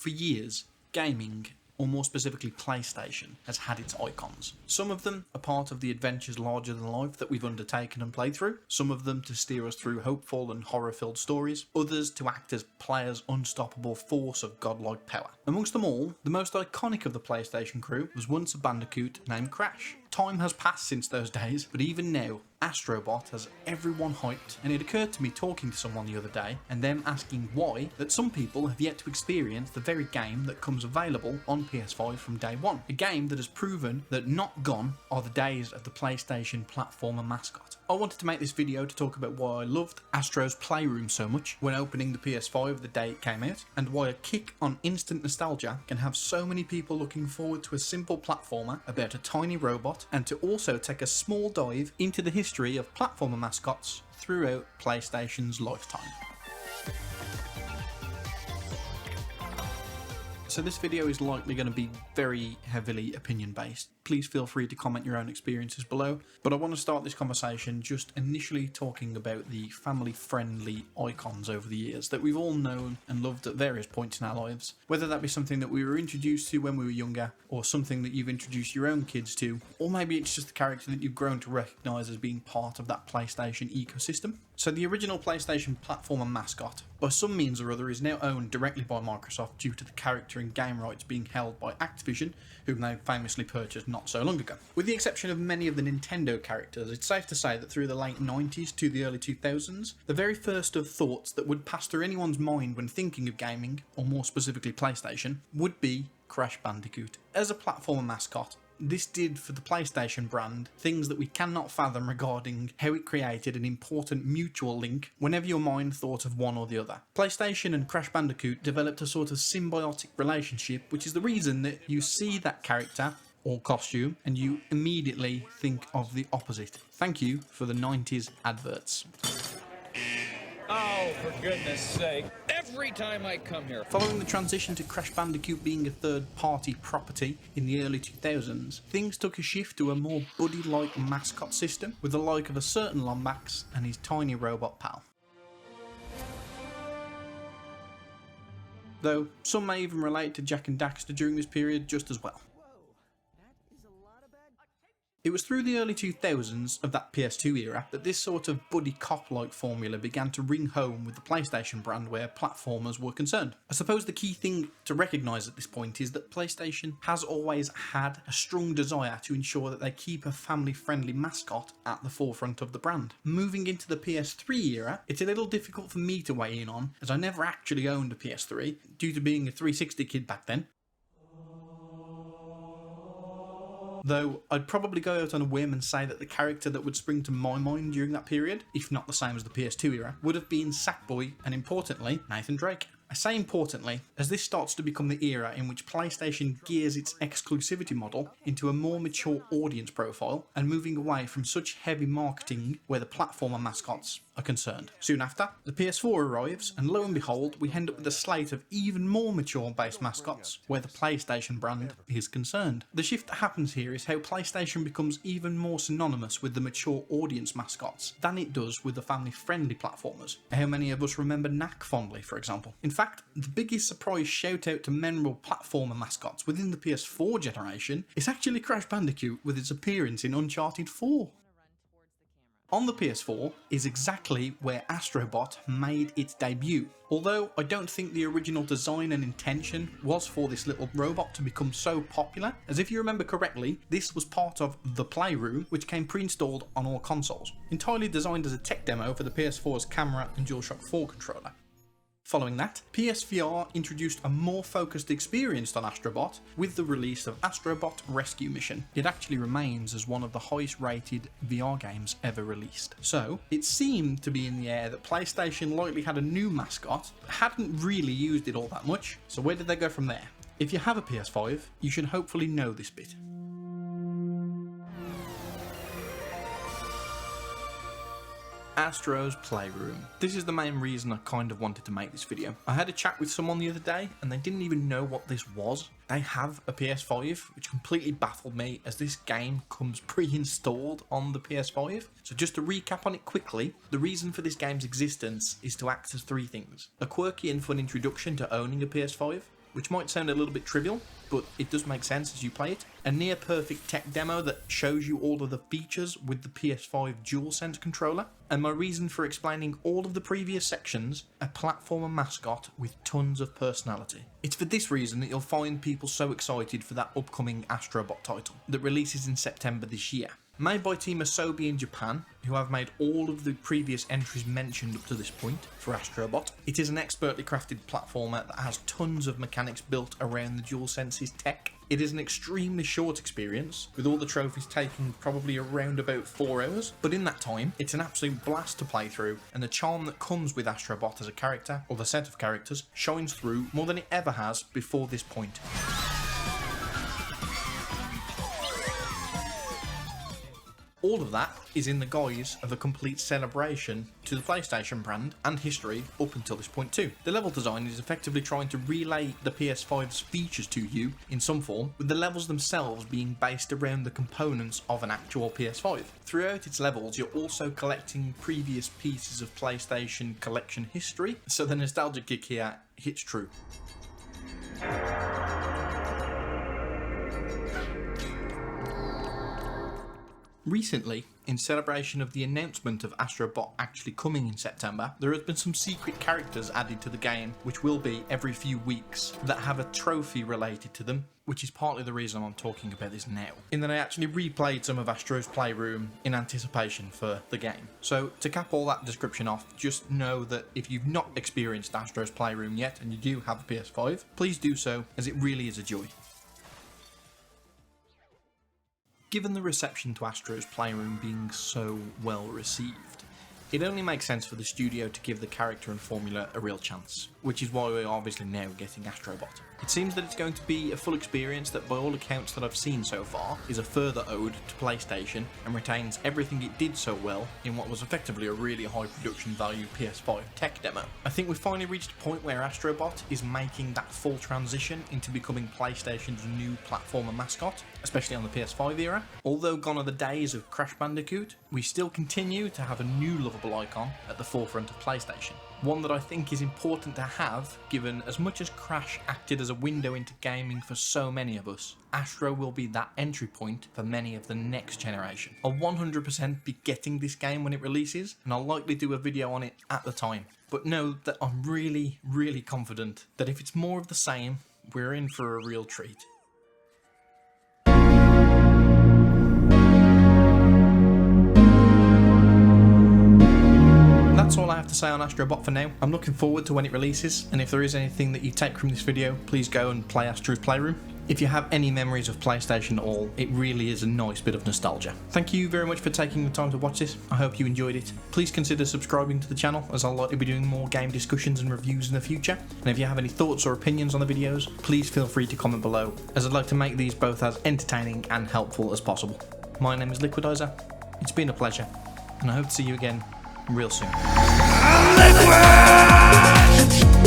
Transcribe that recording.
For years, gaming, or more specifically PlayStation, has had its icons. Some of them are part of the adventures larger than life that we've undertaken and played through, some of them to steer us through hopeful and horror-filled stories, others to act as players' unstoppable force of godlike power. Amongst them all, the most iconic of the PlayStation crew was once a Bandicoot named Crash. Time has passed since those days, but even now, Astro Bot has everyone hyped, and it occurred to me talking to someone the other day and them asking why that some people have yet to experience the very game that comes available on PS5 from day one. A game that has proven that not gone are the days of the PlayStation platformer Mascot. I wanted to make this video to talk about why I loved Astro's Playroom so much when opening the PS5 the day it came out, and why a kick on instant nostalgia can have so many people looking forward to a simple platformer about a tiny robot, and to also take a small dive into the history of platformer mascots throughout PlayStation's lifetime. So this video is likely going to be very heavily opinion based. Please feel free to comment your own experiences below, but I want to start this conversation just initially talking about the family friendly icons over the years that we've all known and loved at various points in our lives, whether that be something that we were introduced to when we were younger, or something that you've introduced your own kids to, or maybe it's just a character that you've grown to recognise as being part of that PlayStation ecosystem. So the original PlayStation platformer Mascot, by some means or other, is now owned directly by Microsoft due to the character and game rights being held by Activision, whom they famously purchased not so long ago. With the exception of many of the Nintendo characters, it's safe to say that through the late 90s to the early 2000s, the very first of thoughts that would pass through anyone's mind when thinking of gaming, or more specifically PlayStation, would be Crash Bandicoot. As a platformer mascot, this did for the PlayStation brand things that we cannot fathom regarding how it created an important mutual link whenever your mind thought of one or the other. PlayStation and Crash Bandicoot developed a sort of symbiotic relationship, which is the reason that you see that character or costume and you immediately think of the opposite. Thank you for the 90s adverts. Oh, for goodness sake. Every time I come here. Following the transition to Crash Bandicoot being a third-party property in the early 2000s, things took a shift to a more buddy-like mascot system with the like of a certain Lombax and his tiny robot pal. Though some may even relate to Jak and Daxter during this period just as well. It was through the early 2000s of that PS2 era that this sort of buddy cop-like formula began to ring home with the PlayStation brand where platformers were concerned. I suppose the key thing to recognise at this point is that PlayStation has always had a strong desire to ensure that they keep a family-friendly mascot at the forefront of the brand. Moving into the PS3 era, it's a little difficult for me to weigh in on, as I never actually owned a PS3, due to being a 360 kid back then. Though I'd probably go out on a whim and say that the character that would spring to my mind during that period, if not the same as the PS2 era, would have been Sackboy and, importantly, Nathan Drake. I say importantly, as this starts to become the era in which PlayStation gears its exclusivity model into a more mature audience profile and moving away from such heavy marketing where the platformer mascots are concerned. Soon after, the PS4 arrives, and lo and behold, we end up with a slate of even more mature-based mascots where the PlayStation brand is concerned. The shift that happens here is how PlayStation becomes even more synonymous with the mature audience mascots than it does with the family-friendly platformers. How many of us remember Knack fondly, for example? In fact, the biggest surprise shout out to memorable platformer mascots within the PS4 generation is actually Crash Bandicoot with its appearance in Uncharted 4. On the PS4 is exactly where Astro Bot made its debut, although I don't think the original design and intention was for this little robot to become so popular, as if you remember correctly, this was part of the Playroom, which came pre-installed on all consoles, entirely designed as a tech demo for the PS4's camera and DualShock 4 controller. Following that, PSVR introduced a more focused experience on Astro Bot with the release of Astro Bot Rescue Mission. It actually remains as one of the highest rated VR games ever released. So, it seemed to be in the air that PlayStation likely had a new mascot, but hadn't really used it all that much, so where did they go from there? If you have a PS5, you should hopefully know this bit. Astro's Playroom. This is the main reason I kind of wanted to make this video. I had a chat with someone the other day and they didn't even know what this was. They have a PS5, which completely baffled me as this game comes pre-installed on the PS5. So just to recap on it quickly, the reason for this game's existence is to act as three things: a quirky and fun introduction to owning a PS5, which might sound a little bit trivial, but it does make sense as you play it. A near perfect tech demo that shows you all of the features with the PS5 DualSense controller. And my reason for explaining all of the previous sections, a platformer mascot with tons of personality. It's for this reason that you'll find people so excited for that upcoming Astro Bot title that releases in September this year. Made by Team Asobi in Japan, who have made all of the previous entries mentioned up to this point for Astro Bot. It is an expertly crafted platformer that has tons of mechanics built around the DualSense's tech. It is an extremely short experience, with all the trophies taking probably around about 4 hours, but in that time, it's an absolute blast to play through, and the charm that comes with Astro Bot as a character, or the set of characters, shines through more than it ever has before this point. All of that is in the guise of a complete celebration to the PlayStation brand and history up until this point too. The level design is effectively trying to relay the PS5's features to you in some form, with the levels themselves being based around the components of an actual PS5. Throughout its levels, you're also collecting previous pieces of PlayStation collection history, so the nostalgia kick here hits true. Recently, in celebration of the announcement of Astro Bot actually coming in September, there has been some secret characters added to the game, which will be every few weeks, that have a trophy related to them, which is partly the reason I'm talking about this now. In that I actually replayed some of Astro's Playroom in anticipation for the game. So to cap all that description off, just know that if you've not experienced Astro's Playroom yet and you do have a PS5, please do so, as it really is a joy. Given the reception to Astro's Playroom being so well received, it only makes sense for the studio to give the character and formula a real chance, which is why we're obviously now getting Astro Bot. It seems that it's going to be a full experience that by all accounts that I've seen so far is a further ode to PlayStation and retains everything it did so well in what was effectively a really high production value PS5 tech demo. I think we've finally reached a point where Astro Bot is making that full transition into becoming PlayStation's new platformer mascot, especially on the PS5 era. Although gone are the days of Crash Bandicoot, we still continue to have a new lovable icon at the forefront of PlayStation. One that I think is important to have, given as much as Crash acted as a window into gaming for so many of us, Astro will be that entry point for many of the next generation. I'll 100% be getting this game when it releases, and I'll likely do a video on it at the time. But know that I'm really, really confident that if it's more of the same, we're in for a real treat. That's all I have to say on Astro Bot for now. I'm looking forward to when it releases, and if there is anything that you take from this video, please go and play Astro's Playroom. If you have any memories of PlayStation at all, it really is a nice bit of nostalgia. Thank you very much for taking the time to watch this. I hope you enjoyed it. Please consider subscribing to the channel, as I'll likely be doing more game discussions and reviews in the future. And if you have any thoughts or opinions on the videos, please feel free to comment below, as I'd like to make these both as entertaining and helpful as possible. My name is Liquidizer. It's been a pleasure, and I hope to see you again real soon. Liquid!